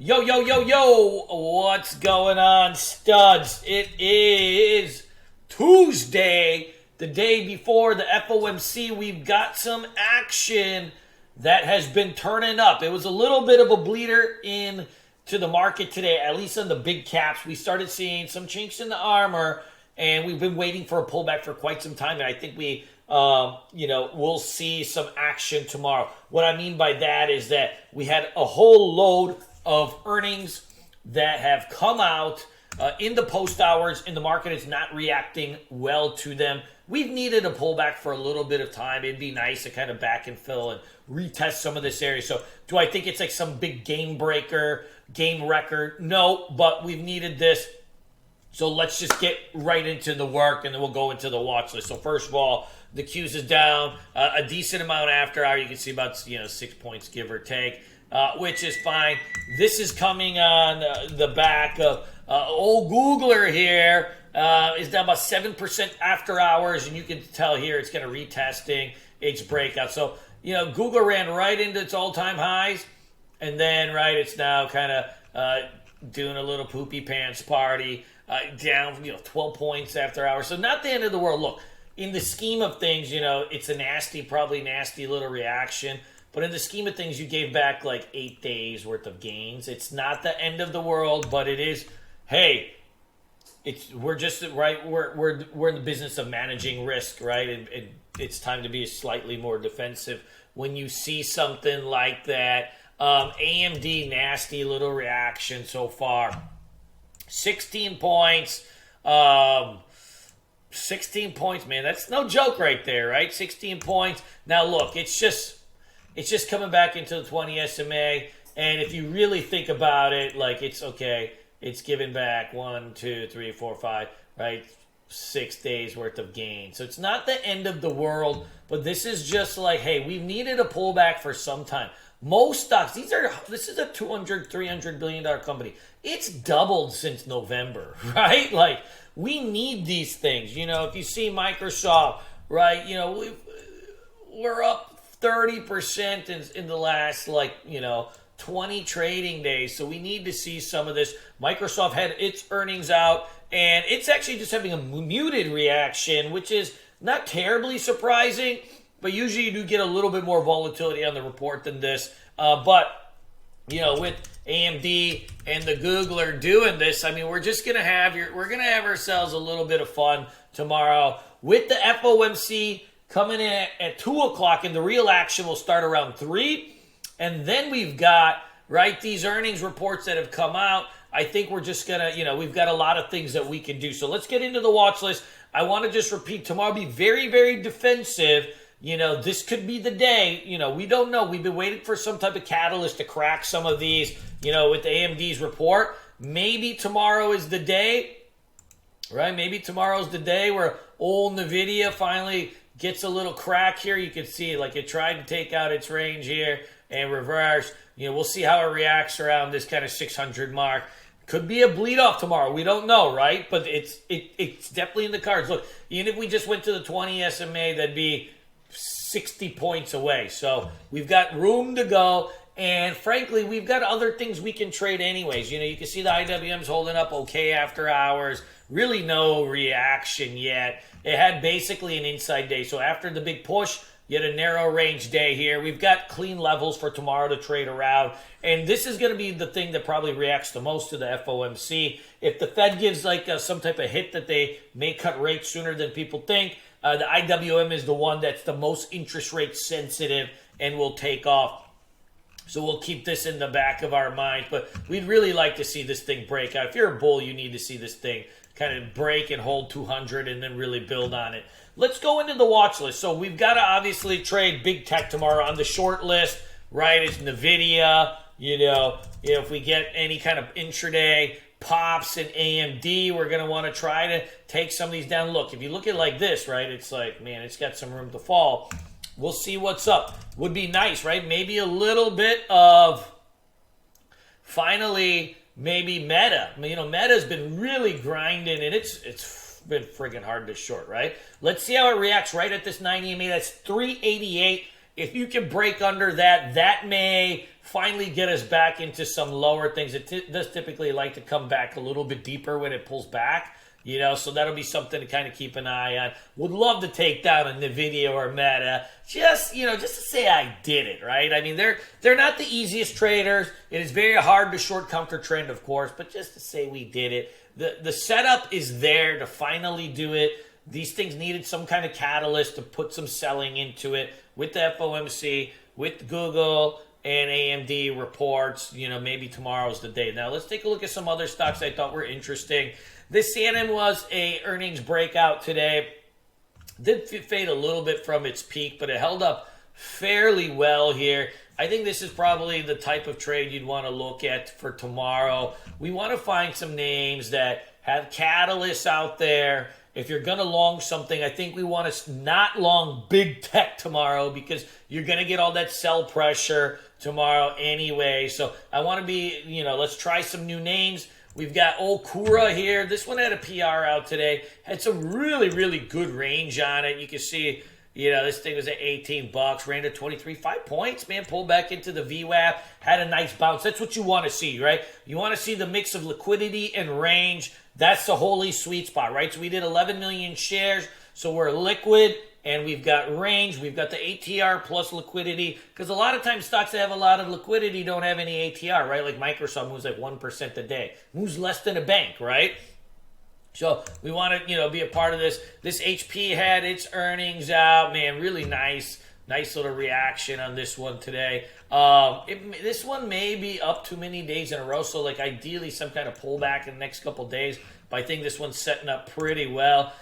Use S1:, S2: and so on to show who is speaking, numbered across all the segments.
S1: Yo, yo, yo, yo, what's going on, studs? It is Tuesday, the day before the FOMC. We've got some action that has been turning up. It was a little bit of a bleeder in to the market today, at least on the big caps. We started seeing some chinks in the armor, and we've been waiting for a pullback for quite some time, and I think we'll see some action tomorrow. What I mean by that is that we had a whole load of earnings that have come out in the post hours, and the market is not reacting well to them. We've needed a pullback for a little bit of time. It'd be nice to kind of back and fill and retest some of this area. So do I think it's like some big game breaker, game record? No, but we've needed this. So let's just get right into the work, and then we'll go into the watch list. So first of all, the Qs is down a decent amount after hour. You can see about 6 points, give or take, which is fine. This is coming on the back of old Googler here. Is down about 7% after hours, and you can tell here it's kind of retesting its breakout. So, Google ran right into its all-time highs, and then, it's now kind of doing a little poopy pants party, down 12 points after hours. So not the end of the world. Look, in the scheme of things, it's a probably nasty little reaction. But in the scheme of things, you gave back like 8 days worth of gains. It's not the end of the world, but it is, hey, we're just we're in the business of managing risk, right? And it's time to be slightly more defensive when you see something like that. AMD, nasty little reaction so far. 16 points. 16 points, man. That's no joke right there, right? 16 points. Now look, it's just coming back into the 20 SMA, and if you really think about it, like it's okay. It's given back 1, 2, 3, 4, 5, right? 6 days worth of gain. So it's not the end of the world, but this is just like, hey, we've needed a pullback for some time. Most stocks, this is a $200, $300 billion company. It's doubled since November, right? Like, we need these things. If you see Microsoft, right, we're up 30% in the last, 20 trading days. So we need to see some of this. Microsoft had its earnings out, and it's actually just having a muted reaction, which is not terribly surprising, but usually you do get a little bit more volatility on the report than this. But with AMD and the Googler doing this, I mean, we're gonna have ourselves a little bit of fun tomorrow with the FOMC coming in at 2 o'clock, and the real action will start around 3. And then we've got, these earnings reports that have come out. I think we're just going to, we've got a lot of things that we can do. So let's get into the watch list. I want to just repeat, tomorrow be very, very defensive. This could be the day. We don't know. We've been waiting for some type of catalyst to crack some of these, with AMD's report. Maybe tomorrow is the day, right? Maybe tomorrow's the day where old NVIDIA finally gets a little crack here. You can see, it tried to take out its range here and reverse. We'll see how it reacts around this kind of 600 mark. Could be a bleed off tomorrow. We don't know, right? But it's definitely in the cards. Look, even if we just went to the 20 SMA, that'd be 60 points away. So we've got room to go. And frankly, we've got other things we can trade anyways. You can see the IWM's holding up okay after hours. Really no reaction yet. It had basically an inside day. So after the big push, you had a narrow range day here. We've got clean levels for tomorrow to trade around. And this is going to be the thing that probably reacts the most to the FOMC. If the Fed gives some type of hit that they may cut rates sooner than people think, the IWM is the one that's the most interest rate sensitive and will take off. So we'll keep this in the back of our mind. But we'd really like to see this thing break out. If you're a bull, you need to see this thing kind of break and hold 200 and then really build on it. Let's go into the watch list. So we've got to obviously trade big tech tomorrow. On the short list, is NVIDIA. If we get any kind of intraday pops in AMD, we're going to want to try to take some of these down. Look, if you look at it like this, it's like, man, it's got some room to fall. We'll see what's up. Would be nice, right? Maybe a little bit of, finally, maybe Meta. Meta's been really grinding, and it's been friggin' hard to short, right? Let's see how it reacts at this 90 EMA. That's 388. If you can break under that, that may finally get us back into some lower things. It does typically like to come back a little bit deeper when it pulls back. So that'll be something to kind of keep an eye on. Would love to take down a NVIDIA or Meta, just to say I did it, right? I mean, they're not the easiest traders. It is very hard to short counter trend, of course, but just to say we did it. The setup is there to finally do it. These things needed some kind of catalyst to put some selling into it with the FOMC, with Google and AMD reports. Maybe tomorrow's the day. Now, let's take a look at some other stocks I thought were interesting. This CNN was a earnings breakout today. Did fade a little bit from its peak, but it held up fairly well here. I think this is probably the type of trade you'd want to look at for tomorrow. We want to find some names that have catalysts out there. If you're going to long something, I think we want to not long big tech tomorrow because you're going to get all that sell pressure tomorrow anyway. So I want to be, let's try some new names. We've got Okura here. This one had a PR out today. Had some really, really good range on it. You can see, this thing was at $18. Ran to 23. 5 points, man. Pulled back into the VWAP. Had a nice bounce. That's what you want to see, right? You want to see the mix of liquidity and range. That's the holy sweet spot, right? So we did 11 million shares. So we're liquid. And we've got range, we've got the ATR plus liquidity. Because a lot of times stocks that have a lot of liquidity don't have any ATR, right? Like Microsoft moves like 1% a day. Moves less than a bank, right? So we want to, be a part of this. This HP had its earnings out. Man, really nice little reaction on this one today. This one may be up too many days in a row. So like ideally some kind of pullback in the next couple days. But I think this one's setting up pretty well.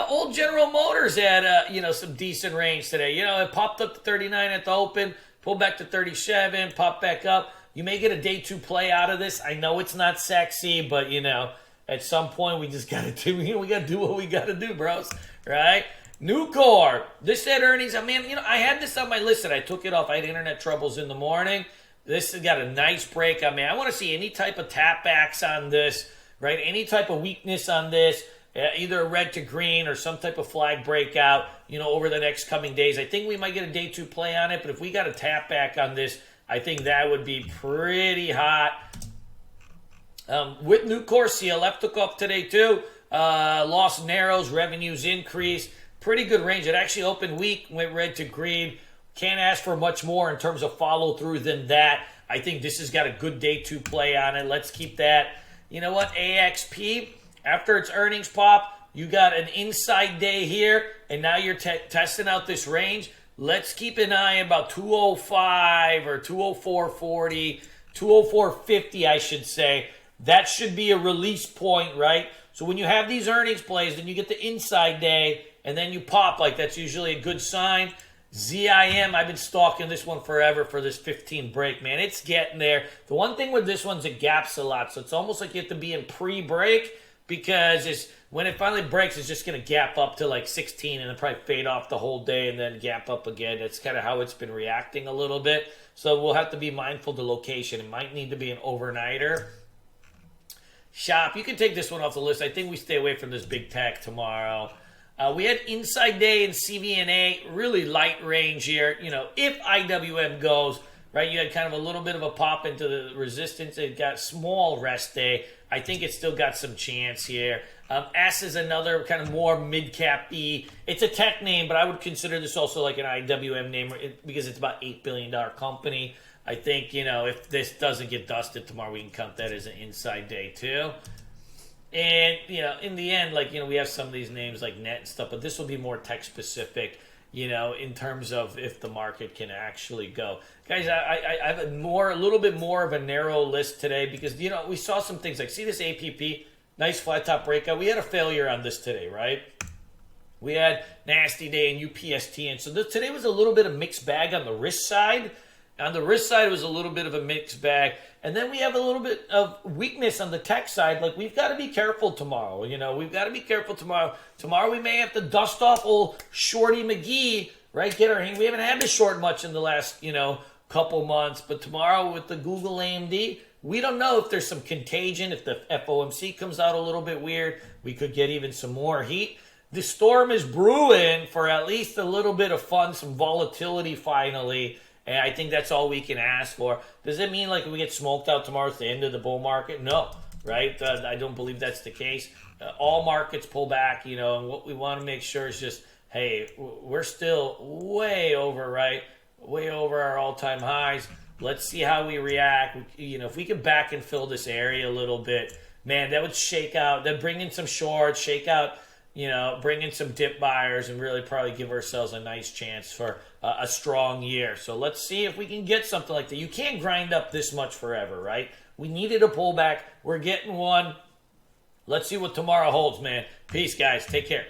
S1: Old General Motors had, some decent range today. It popped up to 39 at the open, pulled back to 37, popped back up. You may get a day two play out of this. I know it's not sexy, but, at some point we just got to do, we got to do what we got to do, bros, right? Nucor, this had earnings. I mean, I had this on my list and I took it off. I had internet troubles in the morning. This has got a nice break. I mean, I want to see any type of tapbacks on this, right? Any type of weakness on this. Either a red to green or some type of flag breakout, over the next coming days. I think we might get a day two play on it, but if we got a tap back on this, I think that would be pretty hot. With Nucor, CLF took off today too. Loss narrows, revenues increased. Pretty good range. It actually opened weak, went red to green. Can't ask for much more in terms of follow through than that. I think this has got a good day two play on it. Let's keep that. You know what? AXP. After its earnings pop, you got an inside day here, and now you're testing out this range. Let's keep an eye about 205 or 204.40, 204.50, I should say. That should be a release point, right? So when you have these earnings plays, then you get the inside day, and then you pop. Like, that's usually a good sign. ZIM, I've been stalking this one forever for this 15 break, man. It's getting there. The one thing with this one's it gaps a lot, so it's almost like you have to be in pre-break. Because when it finally breaks, it's just going to gap up to like 16 and then probably fade off the whole day and then gap up again. That's kind of how it's been reacting a little bit. So we'll have to be mindful of the location. It might need to be an overnighter. Shop, you can take this one off the list. I think we stay away from this big tech tomorrow. We had inside day in CVNA, really light range here. If IWM goes, right, you had kind of a little bit of a pop into the resistance. It got small rest day. I think it's still got some chance here. S is another kind of more mid-cap E. It's a tech name, but I would consider this also like an IWM name because it's about $8 billion company. I think, if this doesn't get dusted tomorrow, we can count that as an inside day too. And, in the end, we have some of these names like Net and stuff, but this will be more tech-specific, in terms of if the market can actually go. Guys, I have a little bit more of a narrow list today because, we saw some things like, see this APP, nice flat top breakout. We had a failure on this today, right? We had nasty day in UPST, and so today was a little bit of mixed bag on the risk side. On the risk side, it was a little bit of a mixed bag. And then we have a little bit of weakness on the tech side. Like, we've got to be careful tomorrow. We've got to be careful tomorrow. Tomorrow we may have to dust off old Shorty McGee, right? Get our hand. We haven't had to short much in the last, couple months. But tomorrow with the Google AMD, we don't know if there's some contagion. If the FOMC comes out a little bit weird, we could get even some more heat. The storm is brewing for at least a little bit of fun, some volatility finally. And I think that's all we can ask for. Does it mean like we get smoked out tomorrow at the end of the bull market? No, right? I don't believe that's the case. All markets pull back, and what we want to make sure is just, hey, we're still way over, right? Way over our all-time highs. Let's see how we react. If we can back and fill this area a little bit, man, that would shake out. That'd bring in some shorts, shake out, bring in some dip buyers, and really probably give ourselves a nice chance for a strong year. So let's see if we can get something like that. You can't grind up this much forever, right? We needed a pullback. We're getting one. Let's see what tomorrow holds, man. Peace, guys. Take care.